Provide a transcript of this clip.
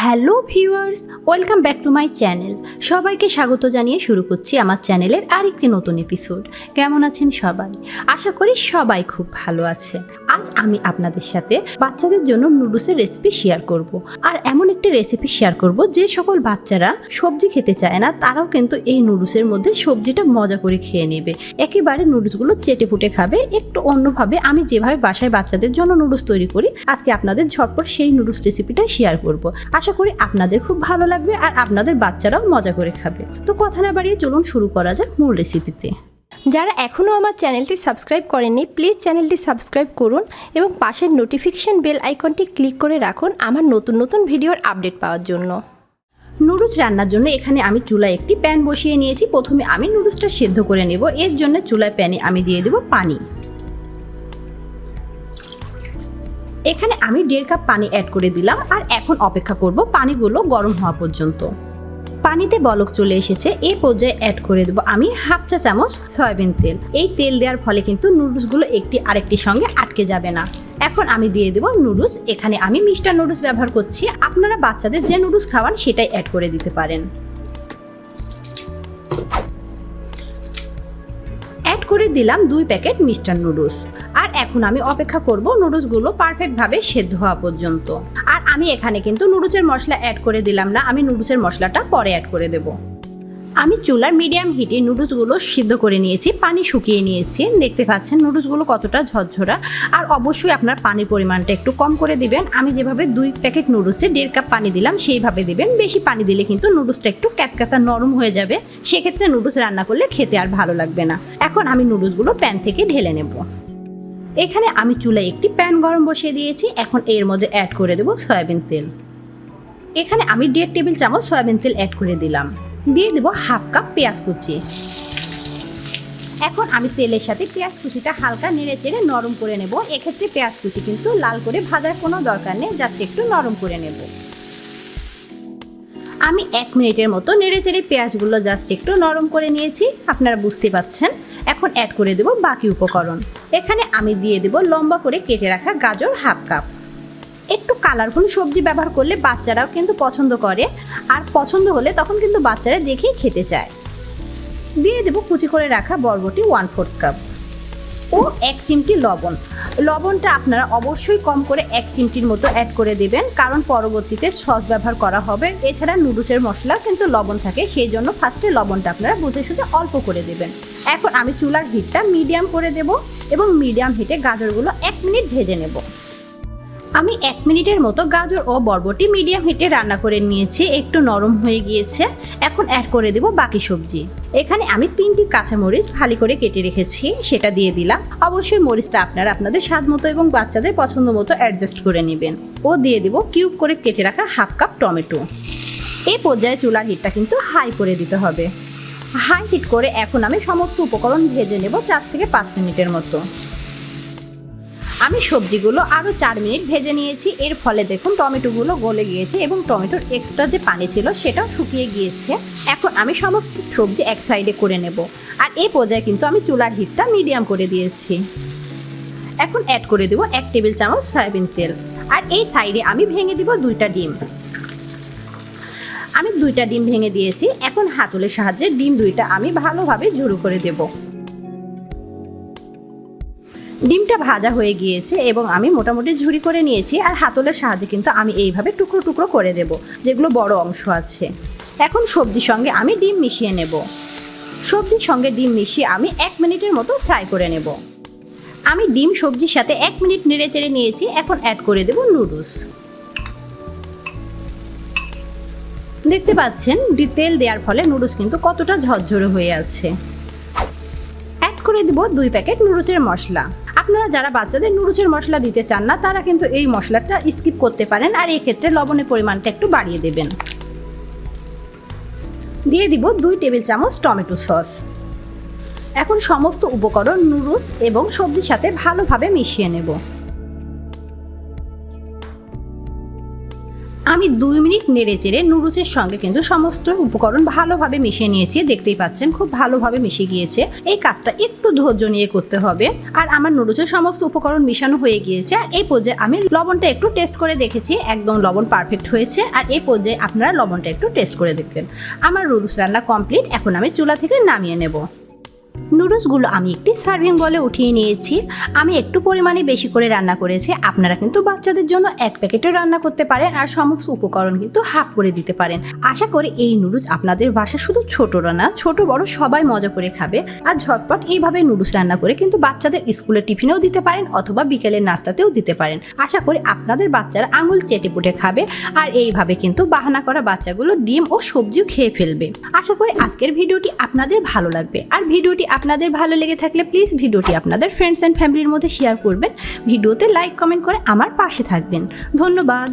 Hello viewers, welcome back to my channel. সবাইকে স্বাগত জানিয়ে শুরু করছি আমার চ্যানেলের আরেকটি নতুন এপিসোড। কেমন আছেন সবাই? আশা করি সবাই খুব ভালো আছে। আজ আমি আপনাদের সাথে বাচ্চাদের জন্য নুডলসের রেসিপি শেয়ার করব। আর এমন একটি রেসিপি শেয়ার করব যে সকল বাচ্চারা সবজি খেতে চায় না, তারাও কিন্তু এই নুডলসের মধ্যে সবজিটা মজা করে খেয়ে নেবে। একেবারে নুডলসগুলো চেটে পুটে খাবে, একটু অন্যভাবে। আমি যেভাবে বাসায় বাচ্চাদের জন্য নুডলস তৈরি করি, আজকে আপনাদের ঝটপট সেই নুডলস রেসিপিটা শেয়ার করব। আশা করি আপনাদের খুব ভালো লাগবে আর আপনাদের বাচ্চারাও মজা করে খাবে। তো কথা না বাড়িয়ে চলুন শুরু করা যাক মূল রেসিপিতে। যারা এখনও আমার চ্যানেলটি সাবস্ক্রাইব করেননি, প্লিজ চ্যানেলটি সাবস্ক্রাইব করুন এবং পাশের নোটিফিকেশন বেল আইকনটি ক্লিক করে রাখুন আমার নতুন নতুন ভিডিওর আপডেট পাওয়ার জন্য। নুডলস রান্নার জন্য এখানে আমি চুলায় একটি প্যান বসিয়ে নিয়েছি। প্রথমে আমি নুডলসটা সেদ্ধ করে নেব। এর জন্য চুলায় প্যানে আমি দিয়ে দেব পানি। এখানে আমি 1.5 কাপ পানি অ্যাড করে দিলাম আর এখন অপেক্ষা করব পানিগুলো গরম হওয়া পর্যন্ত। পানিতে বলক চলে এসেছে, এই পর্যায়ে অ্যাড করে দেবো আমি 1/2 চা চামচ সয়াবিন তেল। এই তেল দেওয়ার ফলে কিন্তু নুডলসগুলো একটি আরেকটির সঙ্গে আটকে যাবে না। এখন আমি দিয়ে দেবো নুডলস। এখানে আমি মিস্টার নুডলস ব্যবহার করছি, আপনারা বাচ্চাদের যে নুডলস খাওয়ান সেটাই অ্যাড করে দিতে পারেন। অ্যাড করে দিলাম 2 প্যাকেট মিস্টার নুডলস। আর এখন আমি অপেক্ষা করব নুডলসগুলো পারফেক্টভাবে সেদ্ধ হওয়া পর্যন্ত। আর আমি এখানে কিন্তু নুডলসের মশলা অ্যাড করে দিলাম না, আমি নুডলসের মশলাটা পরে অ্যাড করে দেব। আমি চুলার মিডিয়াম হিটে নুডলসগুলো সিদ্ধ করে নিয়েছি, পানি শুকিয়ে নিয়েছি। দেখতে পাচ্ছেন নুডলসগুলো কতটা ঝরঝরা। আর অবশ্যই আপনার পানির পরিমাণটা একটু কম করে দিবেন। আমি যেভাবে 2 প্যাকেট নুডলসে 1.5 কাপ পানি দিলাম সেইভাবে দিবেন। বেশি পানি দিলে কিন্তু নুডলসটা একটু ক্যাতক্যাতা নরম হয়ে যাবে, সেক্ষেত্রে নুডলস রান্না করলে খেতে আর ভালো লাগবে না। এখন আমি নুডলসগুলো প্যান থেকে ঢেলে নেব। এখানে আমি চুলায় একটি প্যান গরম বসিয়ে দিয়েছি। এখন এর মধ্যে অ্যাড করে দেব সয়াবিন তেল। এখানে আমি 1.5 টেবিল চামচ সয়াবিন তেল অ্যাড করে দিলাম। দিয়ে দেব 1/2 কাপ পেঁয়াজ কুচি। এখন আমি তেলের সাথে পেঁয়াজ কুচিটা হালকা নেড়ে চেড়ে নরম করে নেব। এক্ষেত্রে পেঁয়াজ কুচি কিন্তু লাল করে ভাজার কোনো দরকার নেই, জাস্ট একটু নরম করে নেব। আমি 1 মিনিটের মতো নেড়ে চেড়ে পেঁয়াজগুলো জাস্ট একটু নরম করে নিয়েছি, আপনারা বুঝতে পাচ্ছেন। এখন অ্যাড করে দেব বাকি উপকরণ। এখানে আমি দিয়ে দেব লম্বা করে কেটে রাখা গাজর 1/2 কাপ। একটু কালারফুল সবজি ব্যবহার করলে বাচ্চারাও কিন্তু পছন্দ করে, আর পছন্দ হলে তখন কিন্তু বাচ্চারা দেখেই খেতে চায়। দিয়ে দেব কুচি করে রাখা বরবটি 1/4 কাপ ও 1 চিমটি লবণ। লবণটা আপনারা অবশ্যই কম করে 1 চিমটির মতো অ্যাড করে দেবেন, কারণ পরবর্তীতে সস ব্যবহার করা হবে। এছাড়া নুডলসের মশলা কিন্তু লবণ থাকে, সেই জন্য ফার্স্টে লবণটা আপনারা বুঝে শুধু অল্প করে দেবেন। এখন আমি চুলার হিটটা মিডিয়াম করে দেব এবং মিডিয়াম হিটে গাজরগুলো 1 মিনিট ভেজে নেব। আমি 1 মিনিটের মতো গাজর ও বরবটি মিডিয়াম হিটে রান্না করে নিয়েছি, একটু নরম হয়ে গিয়েছে। এখন অ্যাড করে দেব বাকি সবজি। এখানে আমি 3টি কাঁচামরিচ ভালো করে কেটে রেখেছি, সেটা দিয়ে দিলাম। অবশ্যই মরিচটা আপনারা আপনাদের স্বাদ মতো এবং বাচ্চাদের পছন্দ মতো অ্যাডজাস্ট করে নেবেন। ও দিয়ে দেব কিউব করে কেটে রাখা 1/2 কাপ টমেটো। এই পর্যায়ে চুলার হিটটা কিন্তু হাই করে দিতে হবে। হাই হিট করে এখন আমি সমস্ত উপকরণ ভেজে নেব 4 থেকে 5 মিনিটের মতো। আমি সবজিগুলো আরও 4 মিনিট ভেজে নিয়েছি। এর ফলে দেখুন টমেটোগুলো গলে গিয়েছে এবং টমেটোর এক্সট্রা যে পানি ছিল সেটাও শুকিয়ে গিয়েছে। এখন আমি সমস্ত সবজি এক সাইডে করে নেব। আর এই পর্যায়ে কিন্তু আমি চুলার হিটটা মিডিয়াম করে দিয়েছি। এখন অ্যাড করে দেব 1 টেবিল চামচ সয়াবিন তেল। আর এই সাইডে আমি ভেঙে দিব 2টা ডিম। আমি 2টা ডিম ভেঙে দিয়েছি। এখন হাতলের সাহায্যে ডিম 2টা আমি ভালোভাবে ঝুরো করে দেব। ডিমটা ভাজা হয়ে গিয়েছে এবং আমি মোটামুটি ঝুরি করে নিয়েছি। আর হাতলের সাহায্যে কিন্তু আমি এইভাবে টুকরো টুকরো করে দেব, যেগুলো বড় অংশ আছে। এখন সবজির সঙ্গে আমি ডিম মিশিয়ে নেব। সবজির সঙ্গে ডিম মিশিয়ে আমি 1 মিনিটের মতো ফ্রাই করে নেব। আমি ডিম সবজির সাথে 1 মিনিট নেড়ে চেড়ে নিয়েছি। এখন অ্যাড করে দেব নুডলস। দেখতে পাচ্ছেন তেল দেওয়ার ফলে নুডলস কিন্তু কতটা ঝরঝরে হয়ে আছে। অ্যাড করে দেব 2 প্যাকেট নুডলসের মশলা। আপনারা যারা বাচ্চাদের নুডলসের মশলা দিতে চান না, তারা কিন্তু এই মশলাটা স্কিপ করতে পারেন। আর এই ক্ষেত্রে লবণের পরিমাণটা একটু বাড়িয়ে দেবেন। দিয়ে দিব 2 টেবিল চামচ টমেটো সস। এখন সমস্ত উপকরণ নুডলস এবং সবজির সাথে ভালোভাবে মিশিয়ে নেব। আমি 2 মিনিট নেড়ে চেড়ে নুডলসের সঙ্গে কিন্তু সমস্ত উপকরণ ভালোভাবে মিশিয়ে নিয়েছি। দেখতেই পাচ্ছেন খুব ভালোভাবে মিশে গিয়েছে। এই কাজটা একটু ধৈর্য নিয়ে করতে হবে। আর আমার নুডলসের সমস্ত উপকরণ মিশানো হয়ে গিয়েছে। এই পর্যায়ে আমি লবণটা একটু টেস্ট করে দেখেছি, একদম লবণ পারফেক্ট হয়েছে। আর এই পর্যায়ে আপনারা লবণটা একটু টেস্ট করে দেখবেন। আমার নুডলস রান্না কমপ্লিট। এখন আমি চুলা থেকে নামিয়ে নেব। নুডলসগুলো আমি একটি সার্ভিং বলে উঠিয়ে নিয়েছি। আমি একটু পরিমাণে বেশি করে রান্না করেছি। আপনারা কিন্তু বাচ্চাদের জন্য 1 প্যাকেটও রান্না করতে পারেন আর সমস্ত উপকরণ কিন্তু হাফ করে দিতে পারেন। আশা করি এই নুডলস আপনাদের বাসায় শুধু ছোটরা না, ছোট বড় সবাই মজা করে খাবে। আর ঝটপট এইভাবে নুডলস রান্না করে কিন্তু বাচ্চাদের স্কুলের টিফিনেও দিতে পারেন অথবা বিকেলের নাস্তাতেও দিতে পারেন। আশা করি আপনাদের বাচ্চারা আঙুল চেটে পুটে খাবে। আর এইভাবে কিন্তু বাহানা করা বাচ্চাগুলো ডিম ও সবজিও খেয়ে ফেলবে। আশা করি আজকের ভিডিওটি আপনাদের ভালো লাগবে। আর ভিডিওটি আপনাদের ভালো লেগে থাকলে প্লিজ ভিডিওটি আপনাদের ফ্রেন্ডস এন্ড ফ্যামিলির মধ্যে শেয়ার করবেন। ভিডিওতে লাইক কমেন্ট করে আমার পাশে থাকবেন। ধন্যবাদ।